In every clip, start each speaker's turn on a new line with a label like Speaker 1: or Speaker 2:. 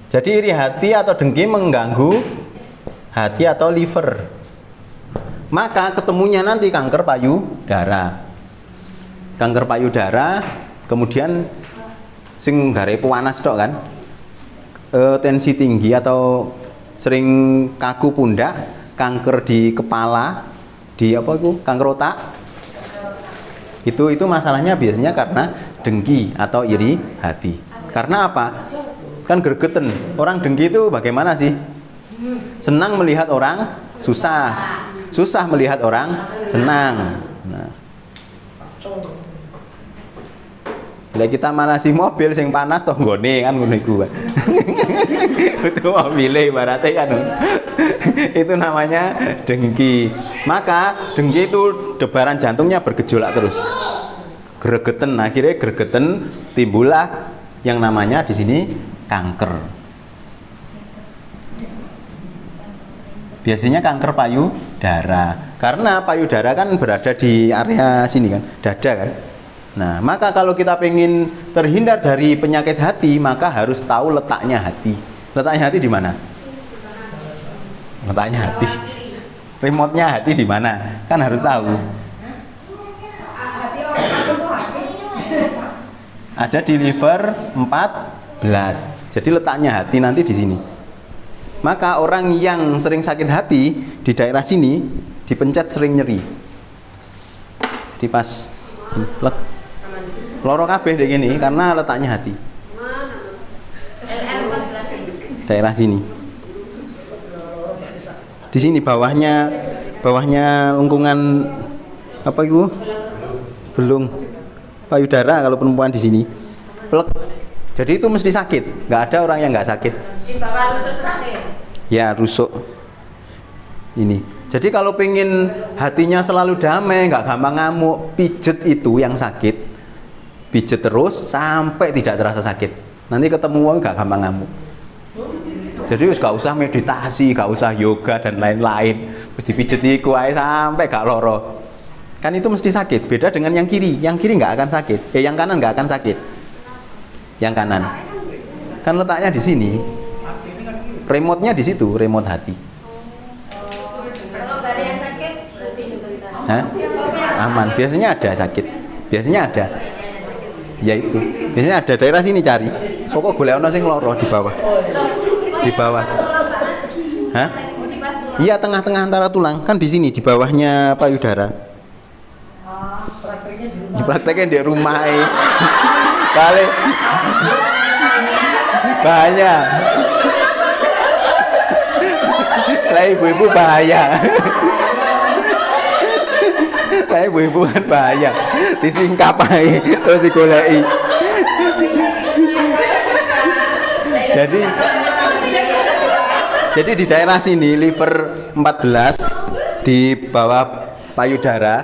Speaker 1: Jadi iri hati atau dengki mengganggu hati atau liver. Maka ketemunya nanti kanker payudara. Kanker payudara, kemudian sing gare panas tok kan. Tensi tinggi atau sering kaku pundak, kanker di kepala, di apa itu? Kanker otak. Itu masalahnya biasanya karena dengki atau iri hati. Karena apa? Kan gregeten. Orang dengki itu bagaimana sih? Senang melihat orang susah, susah melihat orang senang. Nah, bila kita manasi mobil sing panas toh nggone kan ngono iku. Itu mobilnya ibaratnya kan. Itu namanya dengki. Maka dengki itu debaran jantungnya bergejolak terus. Gregeten, akhirnya gregeten timbullah yang namanya di sini kanker. Biasanya kanker payudara. Karena payudara kan berada di area sini kan, dada kan. Nah, maka kalau kita pengen terhindar dari penyakit hati, maka harus tahu letaknya hati. Letaknya hati di mana? Letaknya hati. Remote-nya hati di mana? Kan harus tahu. Ada di liver 14. Jadi letaknya hati nanti di sini. Maka orang yang sering sakit hati di daerah sini dipencet sering nyeri. Di pas loro kabeh deh gini karena letaknya hati. Daerah sini. Di sini bawahnya lengkungan apa itu? Belum payudara kalau perempuan di sini. Plek. Jadi itu mesti sakit. Nggak ada orang yang nggak sakit.
Speaker 2: Di bawah rusuk terakhir.
Speaker 1: Ya rusuk. Ini. Jadi kalau pengen hatinya selalu damai, nggak gampang ngamuk, pijet itu yang sakit. Pijet terus sampai tidak terasa sakit. Nanti ketemu orang gak gampang ngamuk. Jadi gak usah meditasi, gak usah yoga dan lain-lain. Terus dipijet iku ae sampai gak loro. Kan itu mesti sakit. Beda dengan yang kiri. Yang kiri gak akan sakit. Yang kanan gak akan sakit. Yang kanan. Kan letaknya di sini. Remote-nya di situ, remote hati.
Speaker 2: Kalau gak ada yang sakit, berarti bentar.
Speaker 1: Hah? Aman. Biasanya ada sakit. Biasanya ada. Ya itu. Biasanya ada daerah sini cari. Pokok golek ono sing loro di bawah. Di bawah. Hah? Iya, tengah-tengah antara tulang. Kan di sini di bawahnya payudara. Prakteknya di rumah. Kali. Bahaya. Lah ibu-ibu bahaya. Lah ibu-ibu kan bahaya. Disingkap ae terus digoleki. Jadi di daerah sini liver 14 di bawah payudara.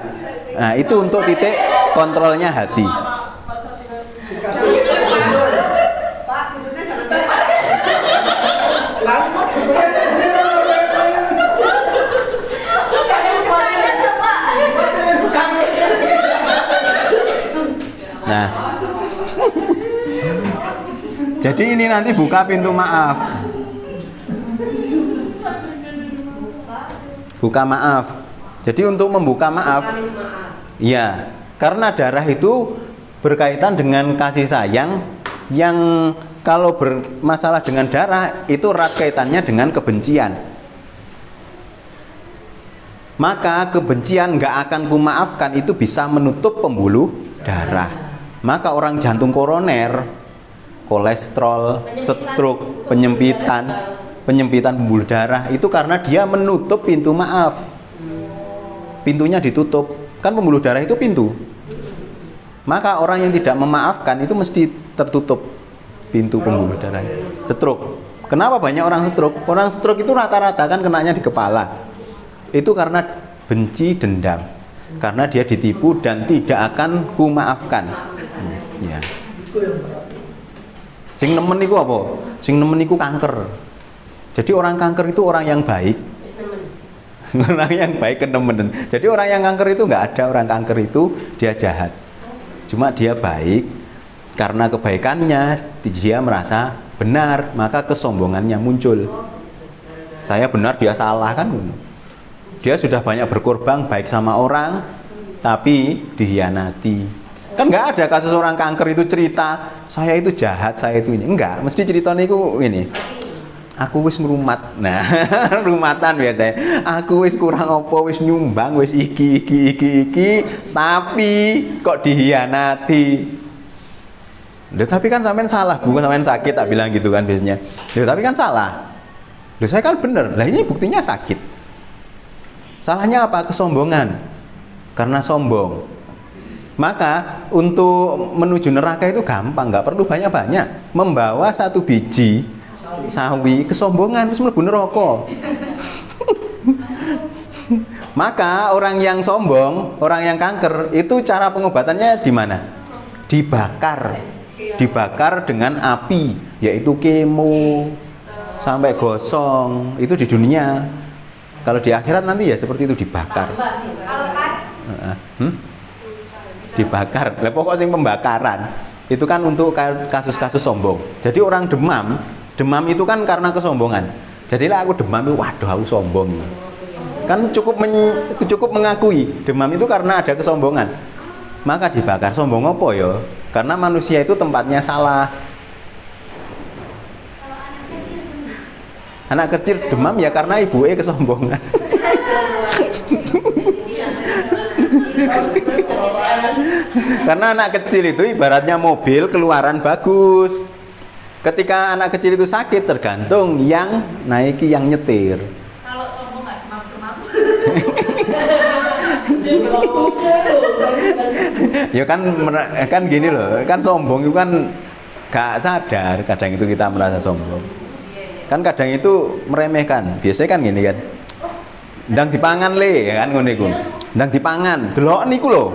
Speaker 1: Nah, itu untuk titik kontrolnya hati. Nah, jadi ini nanti buka pintu maaf. Buka maaf. Jadi untuk membuka maaf, ya, karena darah itu berkaitan dengan kasih sayang yang kalau bermasalah dengan darah itu erat kaitannya dengan kebencian. Maka kebencian nggak akan kumaafkan itu bisa menutup pembuluh darah. Maka orang jantung koroner, kolesterol, stroke, penyempitan pembuluh darah itu karena dia menutup pintu maaf. Pintunya ditutup. Kan pembuluh darah itu pintu. Maka orang yang tidak memaafkan itu mesti tertutup pintu pembuluh darah. Stroke. Kenapa banyak orang stroke? Orang stroke itu rata-rata kan kenanya di kepala. Itu karena benci, dendam. Karena dia ditipu dan tidak akan kumaafkan. Ya. Sing nemen iku apa? Sing nemen iku kanker. Jadi orang kanker itu orang yang baik. Orang yang baik kenemenen. Jadi orang yang kanker itu nggak ada orang kanker itu dia jahat. Cuma dia baik. Karena kebaikannya dia merasa benar, maka kesombongannya muncul. Saya benar, dia salah kan. Dia sudah banyak berkorban baik sama orang, tapi dihianati. Kan nggak ada kasus orang kanker itu cerita saya itu jahat, saya itu ini. Enggak, mesti ceritanya itu ini. Aku wis merumat. Nah, rumatan biasanya. Aku wis kurang opo, wis nyumbang, wis iki, tapi kok dihianati. Loh, tapi kan sampean salah, bukan sampean sakit, tak bilang gitu kan biasanya. Loh, tapi kan salah. Loh, saya kan bener. Lah ini buktinya sakit. Salahnya apa? Kesombongan. Karena sombong. Maka untuk menuju neraka itu gampang, nggak perlu banyak-banyak. Membawa satu biji sawi kesombongan terus mlebu neraka. Maka orang yang sombong, orang yang kanker itu cara pengobatannya di mana? Dibakar. Dibakar dengan api, yaitu kemo sampai gosong. Itu di dunia. Kalau di akhirat nanti ya seperti itu dibakar. Dibakar. Lah pokok sing pembakaran. Itu kan untuk kasus-kasus sombong. Jadi orang demam itu kan karena kesombongan. Jadilah aku demam, waduh aku sombong. Kan cukup mengakui demam itu karena ada kesombongan. Maka dibakar. Sombong apa ya? Karena manusia itu tempatnya salah. Anak kecil demam ya karena ibunya kesombongan. Karena anak kecil itu ibaratnya mobil keluaran bagus. Ketika anak kecil itu sakit tergantung yang naiki yang nyetir.
Speaker 2: Kalau sombong nggak demam-demam.
Speaker 1: Ya kan gini loh, kan sombong itu kan gak sadar kadang itu kita merasa sombong. Kan kadang itu meremehkan. Biasanya kan gini kan. Ndang dipangan le, ya kan ngono iku. Ndang dipangan, delok niku lho.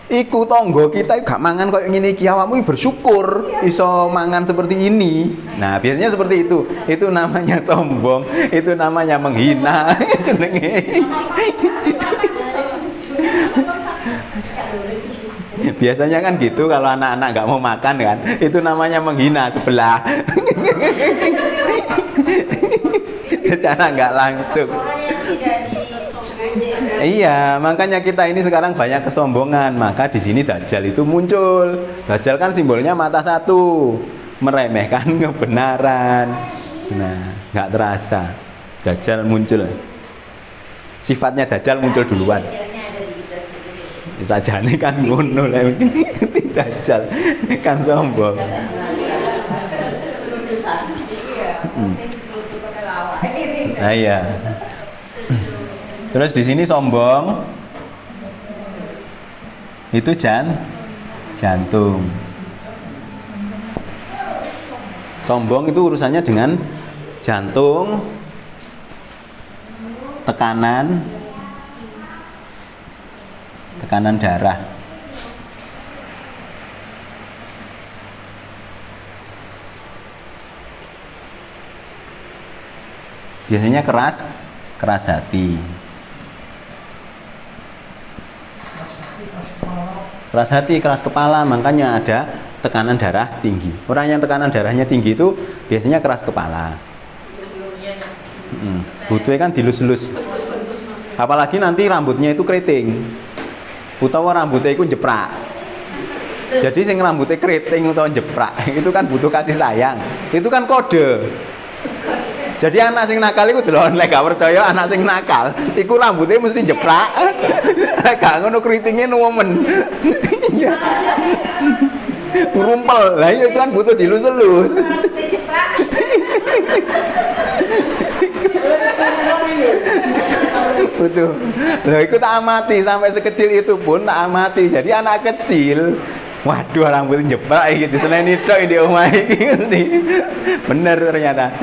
Speaker 1: Iku tangga kita gak mangan koyo ngene iki, awakmu bersyukur iso mangan seperti ini. Nah, biasanya seperti itu. Itu namanya sombong, itu namanya menghina. Jenenge. Biasanya kan gitu kalau anak-anak gak mau makan kan, itu namanya menghina sebelah. Secara nggak langsung. Iya, makanya kita ini sekarang banyak kesombongan. Maka di sini Dajjal itu muncul. Dajjal kan simbolnya mata satu, meremehkan kebenaran. Nah, nggak terasa Dajjal muncul. Sifatnya Dajjal muncul duluan. Saja nih kan ngono lah. Dajjal kan sombong. Nah, iya. Terus di sini sombong itu jantung. Sombong itu urusannya dengan jantung, tekanan darah. Biasanya keras hati. Keras hati, keras kepala, makanya ada tekanan darah tinggi. Orang yang tekanan darahnya tinggi itu biasanya keras kepala. Butuhnya kan dilus-lus. Apalagi nanti rambutnya itu keriting. Utawa rambutnya itu jeprak. Jadi sing rambutnya keriting utawa jeprak itu kan butuh kasih sayang. Itu kan kode. Jadi anak sing nakal iku delok nek gak percaya anak sing nakal iku rambutnya mesti jeprak. Gak ngono keritinge nuwemen. Iya. Ngumpel. Lah itu kan butuh dilus-elus. Butuh. Lah iku tak amati sampai sekecil itu pun tak amati. Jadi anak kecil waduh rambutnya jeprak iki diseneni tok di omah iki. Bener ternyata.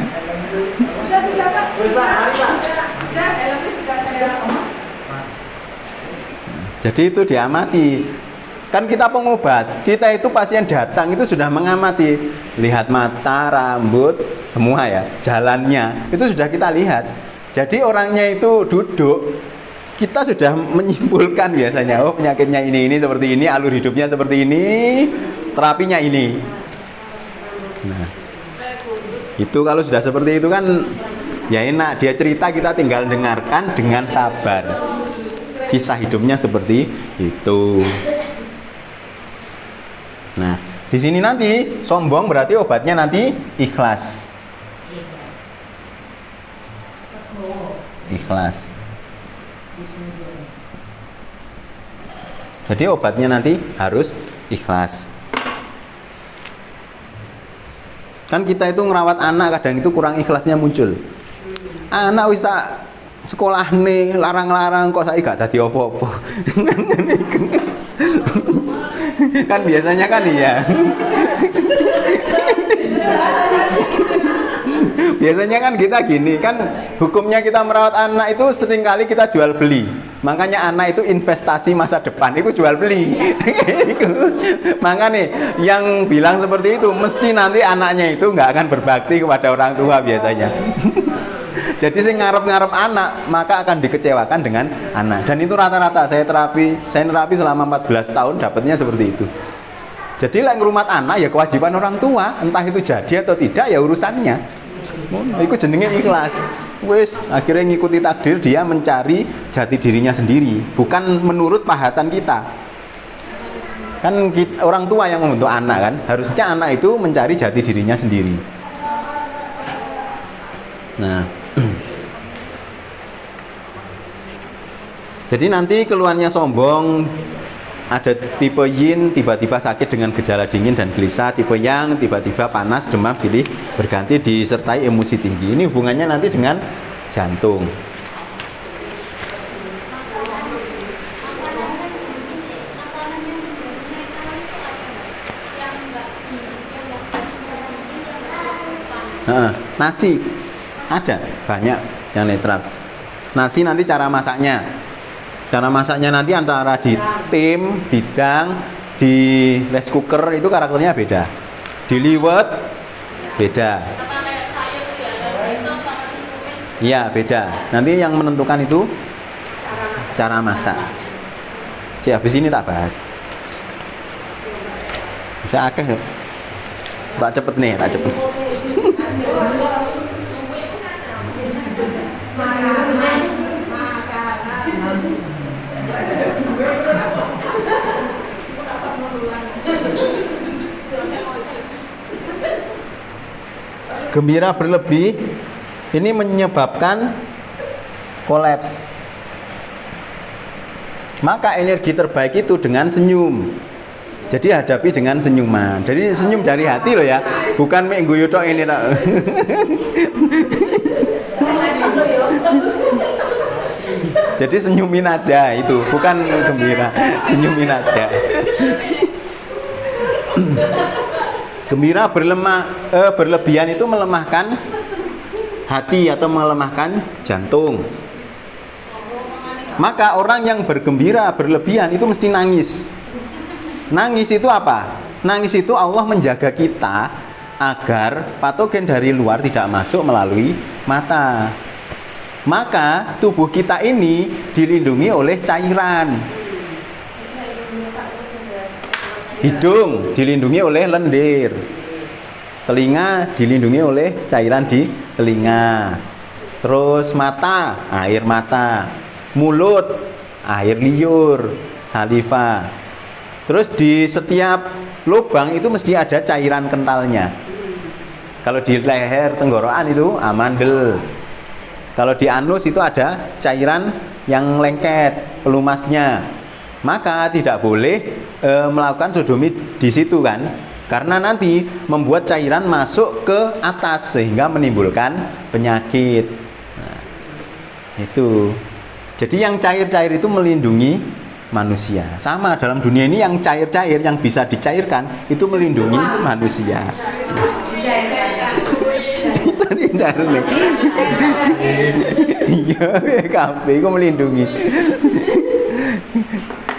Speaker 1: Jadi itu diamati. Kan kita pengobat, kita itu pasien datang itu sudah mengamati, lihat mata, rambut, semua ya, jalannya itu sudah kita lihat. Jadi orangnya itu duduk, kita sudah menyimpulkan biasanya, oh penyakitnya ini seperti ini, alur hidupnya seperti ini, terapinya ini. Nah, itu kalau sudah seperti itu kan ya enak, dia cerita kita tinggal dengarkan dengan sabar. Kisah hidupnya seperti itu. Nah, di sini nanti sombong berarti obatnya nanti ikhlas. Ikhlas. Jadi obatnya nanti harus ikhlas. Kan kita itu ngerawat anak kadang itu kurang ikhlasnya muncul. Anak bisa sekolah nih larang-larang kok saya gak jadi opo-opo. Kan biasanya kan iya. Biasanya kan kita gini kan, hukumnya kita merawat anak itu seringkali kita jual beli. Makanya anak itu investasi masa depan, itu jual beli. Makanya yang bilang seperti itu mesti nanti anaknya itu nggak akan berbakti kepada orang tua biasanya. Jadi saya ngarep-ngarep anak maka akan dikecewakan dengan anak. Dan itu rata-rata saya nerapi selama 14 tahun dapatnya seperti itu. Jadi lek ngrumat anak ya kewajiban orang tua, entah itu jadi atau tidak ya urusannya. Itu jenenge ikhlas. Wis akhirnya ngikuti takdir, dia mencari jati dirinya sendiri, bukan menurut pahatan kita. Kan orang tua yang membentuk anak kan, harusnya anak itu mencari jati dirinya sendiri. Nah, jadi nanti keluhannya sombong, ada tipe yin tiba-tiba sakit dengan gejala dingin dan gelisah, tipe yang tiba-tiba panas, demam, silih berganti disertai emosi tinggi. Ini hubungannya nanti dengan jantung. Nasi ada banyak yang netral. Nasi nanti cara masaknya. Cara masaknya nanti antara di tim, didang, di rice cooker itu karakternya beda. Di liwet beda. Iya beda. Nanti yang menentukan itu cara masak. Jadi habis ini tak bahas. Bisa akeh. Tak cepet nih, tak cepet. Gembira berlebih ini menyebabkan kolaps. Maka energi terbaik itu dengan senyum. Jadi hadapi dengan senyuman. Jadi senyum dari hati loh ya, bukan mek guyu tok ini. Jadi senyumin aja itu, bukan gembira, senyumin aja. Gembira berlebihan itu melemahkan hati atau melemahkan jantung. Maka orang yang bergembira berlebihan itu mesti nangis. Nangis itu apa? Nangis itu Allah menjaga kita agar patogen dari luar tidak masuk melalui mata. Maka tubuh kita ini dilindungi oleh cairan. Hidung dilindungi oleh lendir. Telinga dilindungi oleh cairan di telinga. Terus mata, air mata. Mulut, air liur, saliva. Terus di setiap lubang itu mesti ada cairan kentalnya. Kalau di leher tenggorokan itu amandel. Kalau di anus itu ada cairan yang lengket, pelumasnya. Maka tidak boleh melakukan sodomi di situ kan, karena nanti membuat cairan masuk ke atas sehingga menimbulkan penyakit. Nah, itu. Jadi yang cair-cair itu melindungi manusia. Sama dalam dunia ini yang cair-cair yang bisa dicairkan itu melindungi manusia. Iya, kabeh itu melindungi.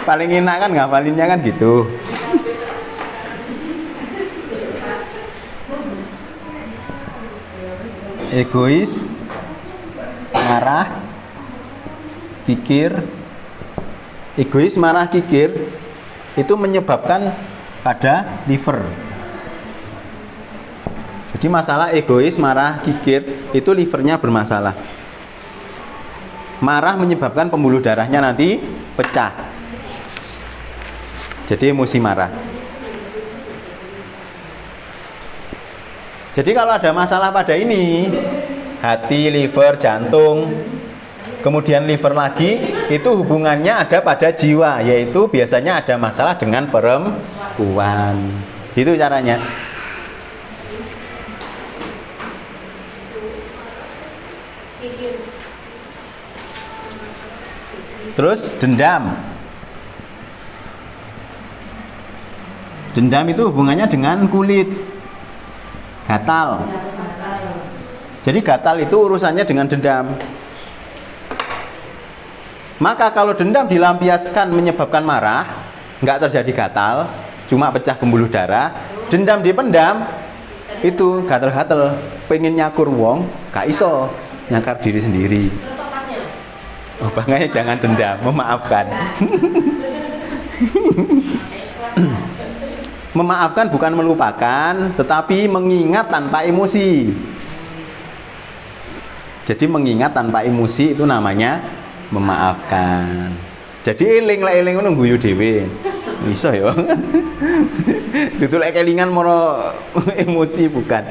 Speaker 1: Paling enak kan ngapalinnya kan gitu. Egois, marah, kikir. Egois, marah, kikir itu menyebabkan pada liver. Jadi masalah egois, marah, gigit itu livernya bermasalah. Marah menyebabkan pembuluh darahnya nanti pecah. Jadi emosi marah. Jadi kalau ada masalah pada ini, hati, liver, jantung, kemudian liver lagi, itu hubungannya ada pada jiwa, yaitu biasanya ada masalah dengan perempuan. Gitu caranya. Terus dendam. Dendam itu hubungannya dengan kulit. Gatal. Jadi gatal itu urusannya dengan dendam. Maka kalau dendam dilampiaskan menyebabkan marah, nggak terjadi gatal, cuma pecah pembuluh darah. Dendam dipendam, itu gatal-gatal, pengen nyakur wong, gak iso nyakar diri sendiri. Oh, makanya jangan dendam, memaafkan. Memaafkan bukan melupakan, tetapi mengingat tanpa emosi. Jadi mengingat tanpa emosi itu namanya memaafkan. Jadi eling ngono guyu dhewe. Iso ya. Judul kelingan moro emosi bukan.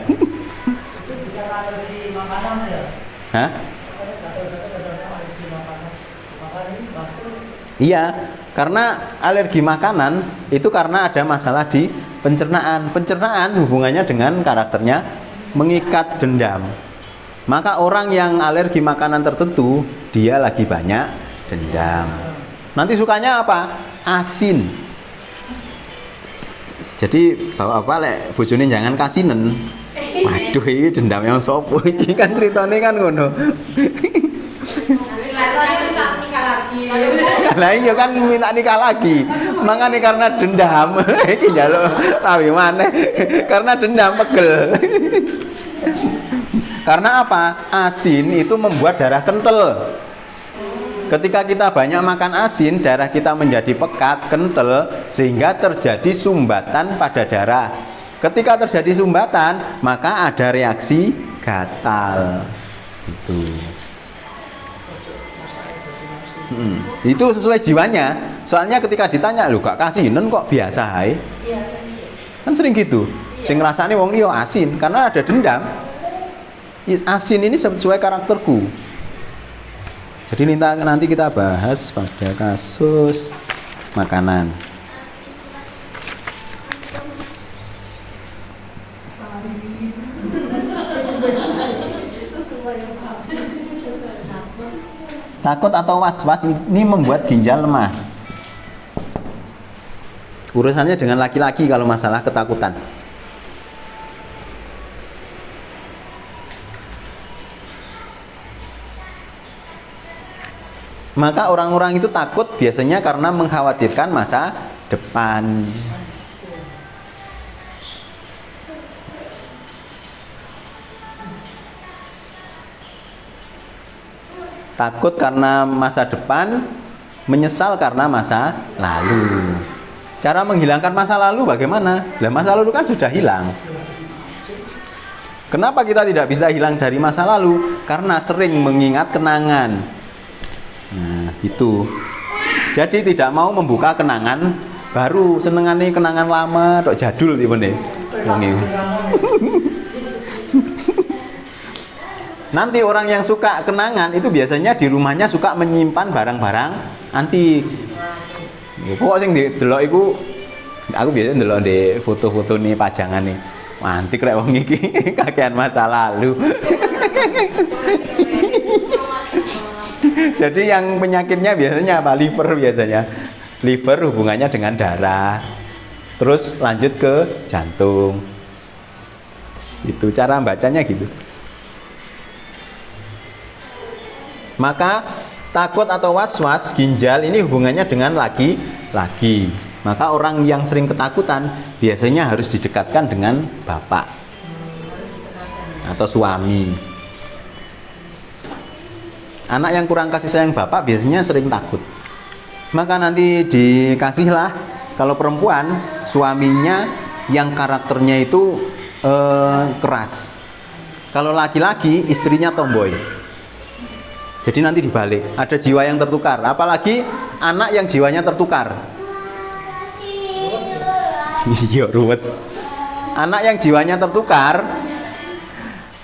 Speaker 1: Hah? Iya, karena alergi makanan itu karena ada masalah di pencernaan. Pencernaan hubungannya dengan karakternya mengikat dendam. Maka orang yang alergi makanan tertentu, dia lagi banyak dendam. Nanti sukanya apa? Asin. Jadi bapak-bapak lek bojone jangan kasinen. Waduh, ini dendam yang sopo iki kan ceritane kan ngono. Lah iya kan minta nikah lagi. Makanya karena dendam iki njaluk tawi maneh. Karena dendam pegel. Karena apa? Asin itu membuat darah kental. Ketika kita banyak makan asin, darah kita menjadi pekat, kental, sehingga terjadi sumbatan pada darah. Ketika terjadi sumbatan, maka ada reaksi gatal. Itu sesuai jiwanya. Soalnya ketika ditanya, "Lho gak kasinen kok biasa hai?" Kan sering gitu. Sing ngrasane wong liya asin karena ada dendam. Asin ini sesuai karakterku. Jadi nanti kita bahas pada kasus makanan. Takut atau was-was ini membuat ginjal lemah. Urusannya dengan laki-laki kalau masalah ketakutan. Maka orang-orang itu takut biasanya karena mengkhawatirkan masa depan. Takut karena masa depan, menyesal karena masa lalu. Cara menghilangkan masa lalu bagaimana? Lah masa lalu kan sudah hilang. Kenapa kita tidak bisa hilang dari masa lalu? Karena sering mengingat kenangan. Nah, itu. Jadi tidak mau membuka kenangan baru, senengane kenangan lama, tok jadul iki meneh. Nanti orang yang suka kenangan itu biasanya di rumahnya suka menyimpan barang-barang antik. Pokok sing delok iku aku biasanya delok di foto-foto nih pajangan nih. Antik rek wong iki kakean masa lalu. Jadi yang penyakitnya biasanya apa? Liver biasanya. Liver hubungannya dengan darah. Terus lanjut ke jantung. Itu cara bacanya gitu. Maka takut atau was-was ginjal ini hubungannya dengan laki-laki. Maka orang yang sering ketakutan biasanya harus didekatkan dengan bapak atau suami. Anak yang kurang kasih sayang bapak biasanya sering takut. Maka nanti dikasihlah Kalau perempuan, suaminya yang karakternya itu keras. Kalau laki-laki, istrinya tomboy. Jadi nanti dibalik, ada jiwa yang tertukar. Apalagi anak yang jiwanya tertukar. Iya, ruwet. Anak yang jiwanya tertukar,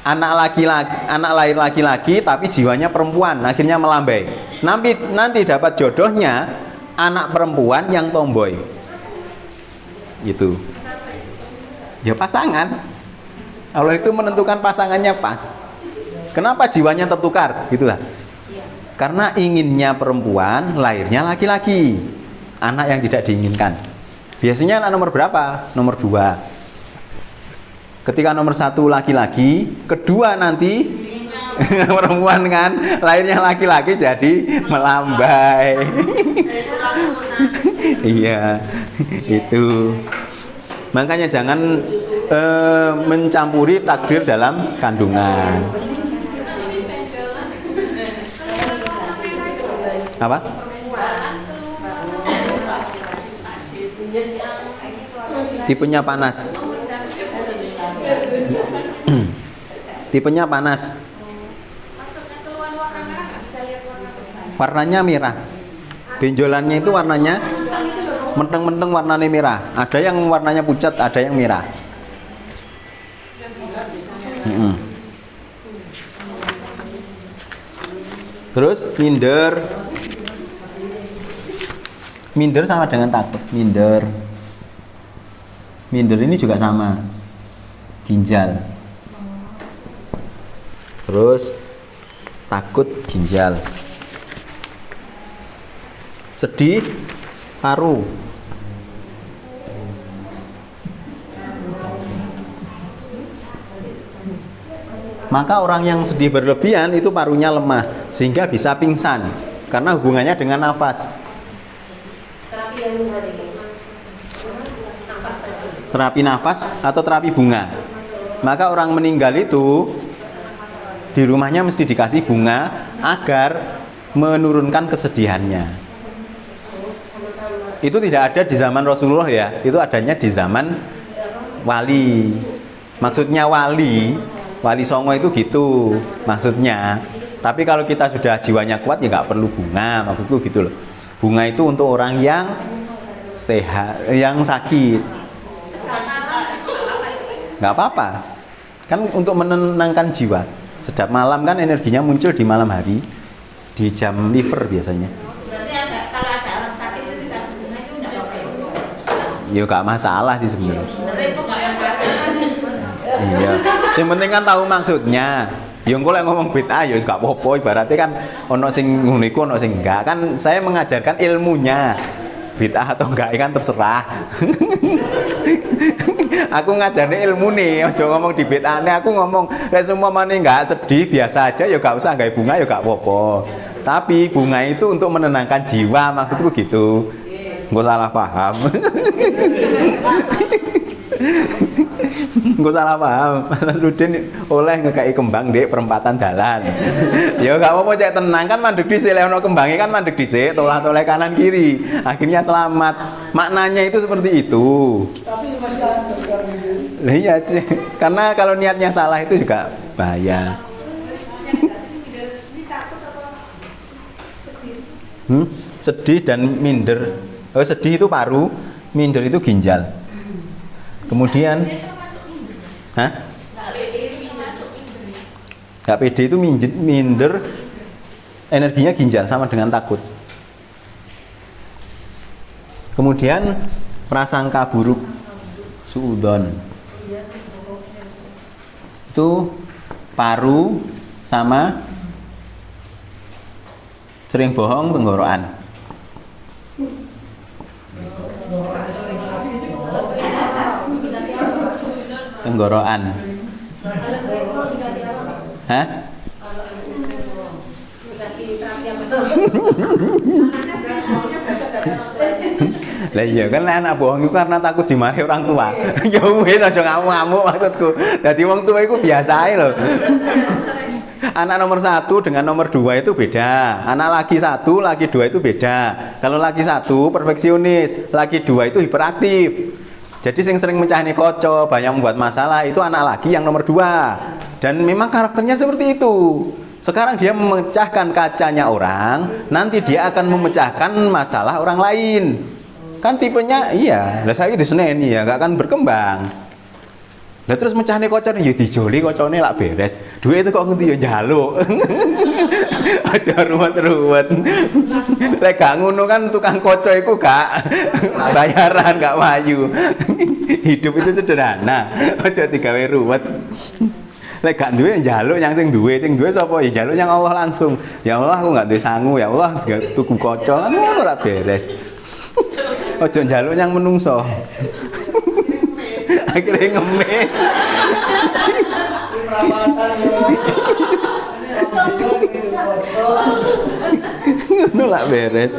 Speaker 1: anak laki-laki, anak lahir laki-laki tapi jiwanya perempuan, akhirnya melambai. Nanti dapat jodohnya anak perempuan yang tomboy. Gitu. Ya pasangan. Allah itu menentukan pasangannya pas. Kenapa jiwanya tertukar? Gitulah. Karena inginnya perempuan, lahirnya laki-laki. Anak yang tidak diinginkan. Biasanya anak nomor berapa? Nomor 2. Ketika nomor 1 laki-laki, kedua nanti perempuan kan, lahirnya laki-laki jadi melambai. Iya, itu. Makanya jangan mencampuri takdir dalam kandungan. Apa? Tipenya panas. Tipenya panas. Warnanya merah. Benjolannya itu warnanya menteng-menteng warnanya merah. Ada yang warnanya pucat, ada yang merah. Terus minder. Minder sama dengan takut. Minder ini juga sama. Ginjal. Terus takut, ginjal. Sedih, paru. Maka orang yang sedih berlebihan itu parunya lemah sehingga bisa pingsan karena hubungannya dengan nafas. Terapi nafas atau terapi bunga. Maka orang meninggal itu di rumahnya mesti dikasih bunga agar menurunkan kesedihannya. Itu tidak ada di zaman Rasulullah ya, itu adanya di zaman wali. Maksudnya wali songo itu gitu maksudnya. Tapi kalau kita sudah jiwanya kuat ya nggak perlu bunga, maksudku gitu loh. Bunga itu untuk orang yang sehat, yang sakit. Nggak apa-apa. Kan untuk menenangkan jiwa. Sedap malam kan energinya muncul di malam hari, di jam liver biasanya.
Speaker 2: Berarti kalau ada orang sakit itu dikasih bunga itu nggak apa-apa?
Speaker 1: Ya nggak masalah sih sebenarnya.
Speaker 2: Sebenarnya itu nggak masalah.
Speaker 1: Iya. Yang penting kan tahu maksudnya. Yang kalau ngomong bid'ah ya gak apa-apa, ibaratnya kan ono sing ngono iku ono sing enggak. Kan saya mengajarkan ilmunya. Bid'ah atau enggak kan terserah. Aku ngajarnya ilmu nih, aja ngomong di bid'ahne. Aku ngomong lek umpamane enggak sedih biasa aja ya gak usah gawe bunga ya gak apa-apa. Tapi bunga itu untuk menenangkan jiwa, maksudku gitu. Enggak salah paham. Enggak salah paham. Mas Rudin oleh ngekei kembang di perempatan dalan. Ya gak apa-apa cek tenang kan mandek dhisik lek ono kembange kan mandek dhisik toleh-toleh kanan kiri. Akhirnya selamat. Maknanya itu seperti itu.
Speaker 3: Tapi masalah terkar
Speaker 1: Lah iya, karena kalau niatnya salah itu juga bahaya. Sedih dan minder. Oh, sedih itu paru, minder itu ginjal. Kemudian Gak pede itu minder, energinya ginjal sama dengan takut. Kemudian prasangka buruk, suudzon. Itu paru sama sering bohong, tenggorokan. Tenggorokan. Hah? Lah iya kan anak bohong itu karena takut dimarahi orang tua. Ya wis aja ngamuk-ngamuk maksudku. Dadi wong tua iku biasa ae lho. Anak nomor 1 dengan nomor 2 itu beda. Anak laki 1, laki 2 itu beda. Kalau laki 1 perfeksionis, laki 2 itu hiperaktif. Jadi yang sering mencahini koco, banyak membuat masalah itu anak laki yang nomor 2. Dan memang karakternya seperti itu. Sekarang dia memecahkan kacanya orang, nanti dia akan memecahkan masalah orang lain. Kan tipenya iya, lah saya diseneni ya, gak akan berkembang. Lah terus mecahne kocone ya dijoli kocone lak beres. Duit itu kok ngendi ya njaluk. Aja ruwet-ruwet. Lek gak ngono kan tukang koco iku gak bayaran, gak wayu. Hidup itu sederhana, aja digawe ruwet. Lek gak duwe njaluk yang sing duwe sapa ya njaluk yang Allah langsung. Ya Allah aku gak duwe sangu, ya Allah tuku koco kan ngono lak beres. Aja njaluk yang menungso. Akhirnya ngemis. Ngono lak beres.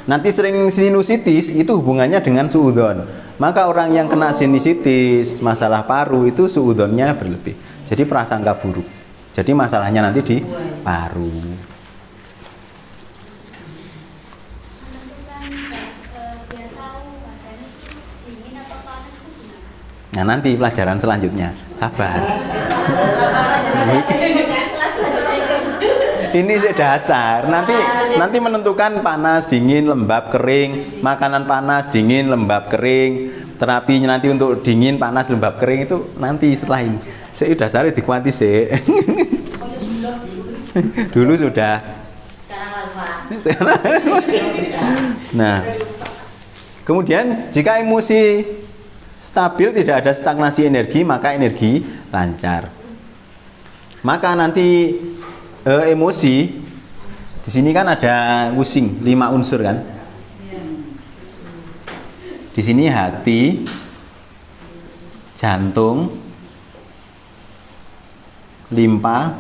Speaker 1: Nanti sering sinusitis itu hubungannya dengan suudzon. Maka orang yang kena sinusitis, masalah paru itu suudzonnya berlebih. Jadi prasangka buruk. Jadi masalahnya nanti di paru. Nah nanti pelajaran selanjutnya, sabar. Ini dasar. Nanti menentukan panas, dingin, lembab, kering. Makanan panas, dingin, lembab, kering. Terapinya nanti untuk dingin, panas, lembab, kering itu nanti setelah ini. Saya dasarnya dikuanti sih. Dulu sudah.
Speaker 2: Sekarang
Speaker 1: Nah, kemudian jika emosi stabil, tidak ada stagnasi energi, maka energi lancar. Maka nanti emosi di sini kan ada pusing 5 unsur kan? Di sini hati, jantung, limpa,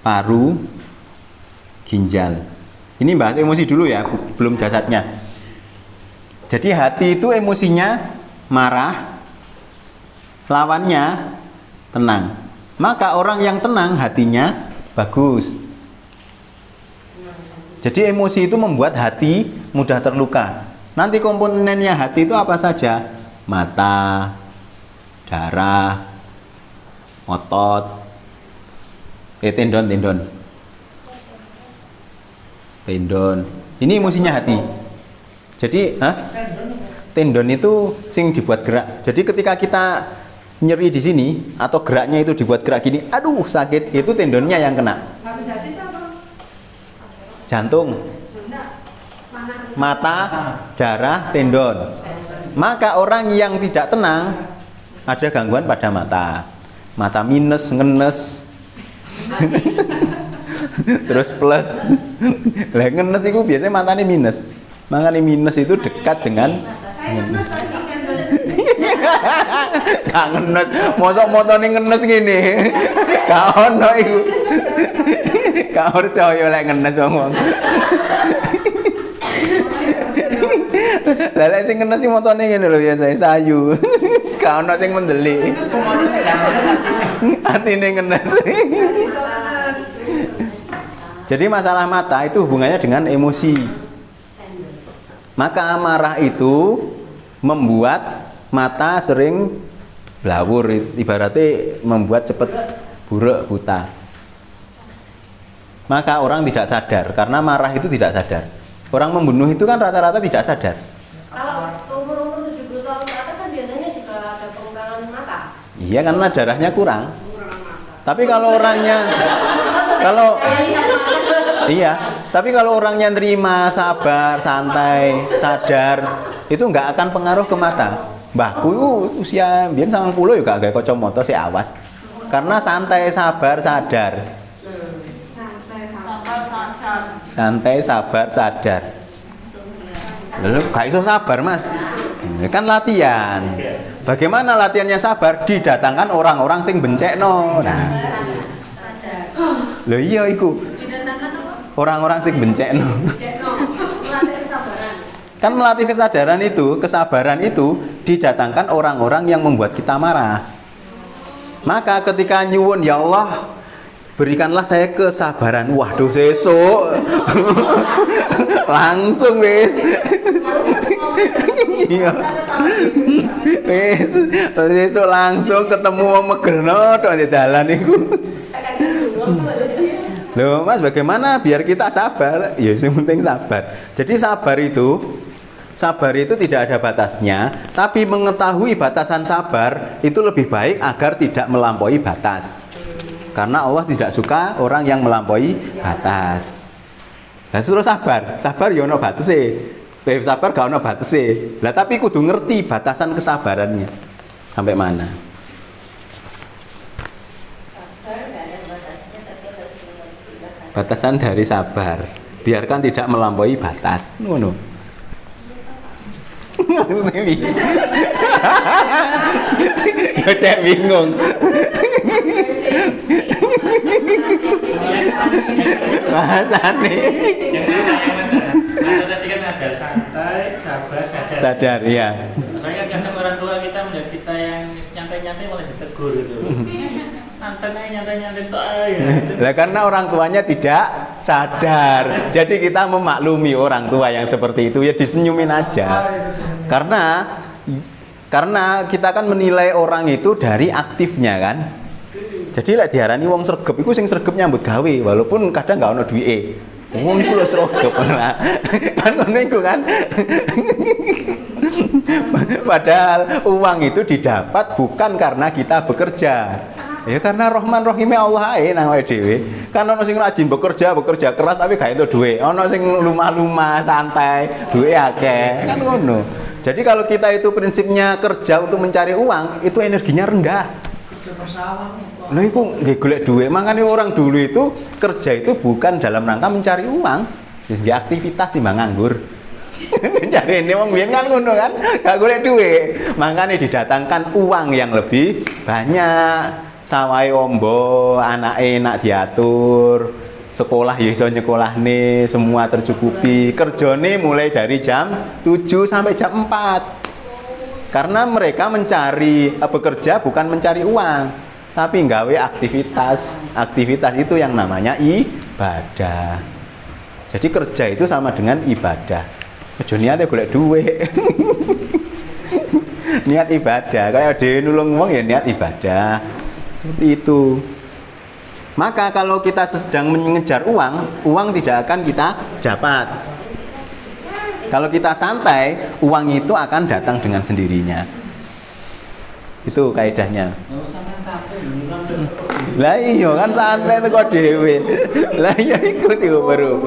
Speaker 1: paru, ginjal. Ini bahas emosi dulu ya, belum jasadnya. Jadi hati itu emosinya marah, lawannya tenang. Maka orang yang tenang hatinya bagus. Jadi emosi itu membuat hati mudah terluka. Nanti komponennya hati itu apa saja? Mata, darah, otot, tendon. Ini emosinya hati. Jadi, tendon itu sing dibuat gerak. Jadi ketika kita nyeri di sini atau geraknya itu dibuat gerak gini, aduh sakit, itu tendonnya yang kena. Jantung, mata, darah, tendon. Maka orang yang tidak tenang ada gangguan pada mata. Mata minus, ngenes. Terus plus. Lah ngenes itu biasanya matanya minus. Makanya minus itu dekat dengan ngenes. Gak ngenes, mosok motone ngenes gini. Gak ono iku. Gak percaya lek ngenes wong. Lah lek sing ngenes iki motone ngene lho biasa sayu. Gak ono sing mendelik. Atine ngenes. Jadi masalah mata itu hubungannya dengan emosi. Maka amarah itu membuat mata sering blawur, ibaratnya membuat cepat burak buta. Maka orang tidak sadar, karena marah itu tidak sadar. Orang membunuh itu kan rata-rata tidak sadar.
Speaker 4: Kalau umur 70 tahun ke atas kan biasanya juga ada pengurangan mata.
Speaker 1: Iya, karena darahnya kurang. Tapi kalau orangnya tapi kalau orangnya terima, sabar, santai, sadar, itu nggak akan pengaruh ke mata. Mbahku itu usia biyen 90 ya gak gawe kacamata sik awas. Karena santai, sabar, sadar. Santai, sabar, sadar. Lalu gak iso sabar, Mas. Kan latihan. Bagaimana latihannya sabar? Didatangkan orang-orang sing bencekno. Nah. Lho iya iku. Orang-orang sing bencekno. Kan melatih kesabaran itu didatangkan orang-orang yang membuat kita marah. Maka ketika nyuwun, ya Allah, berikanlah saya kesabaran. Waduh, sesuk langsung wis. Iya. Wis, sesuk langsung ketemu wong megerno tok di dalan iku. Loh, Mas, bagaimana biar kita sabar? Ya, yang penting sabar. Jadi sabar itu tidak ada batasnya, tapi mengetahui batasan sabar itu lebih baik agar tidak melampaui batas. Karena Allah tidak suka orang yang melampaui batas. Nah, suruh sabar ya ono batese. Sabar gak ono batese. Lah tapi kudu ngerti batasan kesabarannya. Sampai mana? Batasan dari sabar. Biarkan tidak melampaui batas. Ngono. Cek bingung. Bahasane.
Speaker 5: Tadi kan ada santai, sabar,
Speaker 1: Sadar ya.
Speaker 5: Soalnya kadang orang tua kita melihat kita yang nyantai-nyantai malah ditegur gitu. Nyantai-nyantai tok aja.
Speaker 1: Lah karena orang tuanya tidak sadar. Jadi kita memaklumi orang tua yang seperti itu ya disenyumin aja. Karena kita kan menilai orang itu dari aktifnya kan. Jadi lek diarani wong sregep iku sing sregep nyambut gawe walaupun kadang gak ono duwike. Wong iku lho sregep ora. Kan ngono iku kan. Padahal uang itu didapat bukan karena kita bekerja. Ya karena Rahman Rahime Allah ae nang awake dhewe. Kan ono sing rajin bekerja keras tapi gak entuk duwe. Ono sing lumah-lumah santai, duwe akeh. Kan ngono. Jadi kalau kita itu prinsipnya kerja untuk mencari uang, itu energinya rendah.
Speaker 3: Kerja bersama.
Speaker 1: Lha iku nggih golek duit. Makanya orang dulu itu kerja itu bukan dalam rangka mencari uang, wis nggih aktivitas timbang nganggur. Jarene wong biyen kan ngono kan, gak golek duit. Makanya didatangkan uang yang lebih banyak. Sawahe ombo, anake nak diatur, sekolah ya iso nyekolahne, semua tercukupi. Kerjane mulai dari jam 7 sampai jam 4. Karena mereka bekerja bukan mencari uang, tapi nggawe aktivitas. Aktivitas itu yang namanya ibadah. Jadi kerja itu sama dengan ibadah. Aja niate golek duit. Niat ibadah, kayak dhewe nulung wong ya niat ibadah. Seperti itu. Maka kalau kita sedang mengejar uang tidak akan kita dapat. Kalau kita santai, uang itu akan datang dengan sendirinya. Itu kaidahnya. Lah iya kan santai teko dhewe. Lah iya ikut iku baru.